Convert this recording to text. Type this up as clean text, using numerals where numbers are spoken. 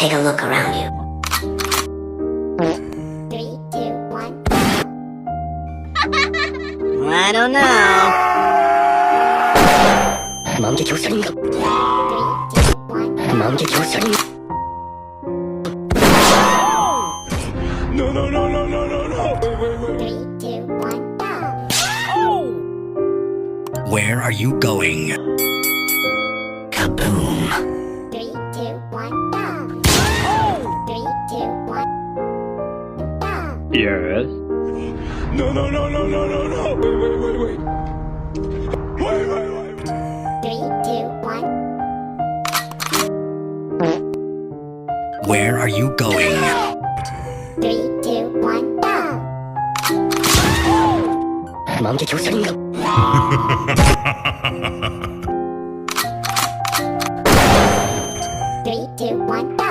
Take a look around you. 3, 2, 1. I don't know. 마음의 교사님. 3, 2, 1. 마음의 교사님. No, no, no, no, no, no, no. 3, 2, 1, go. Where are you going? Kaboom. 3, 2, 1, go. 3, 2, 1, go. Yes. No, no, no, no, no, no, no. Wait. Wait. 3, 2, 1. Where are you going? 3, 2, 1, go. 마음의 교사님. 3, 2, 1, go.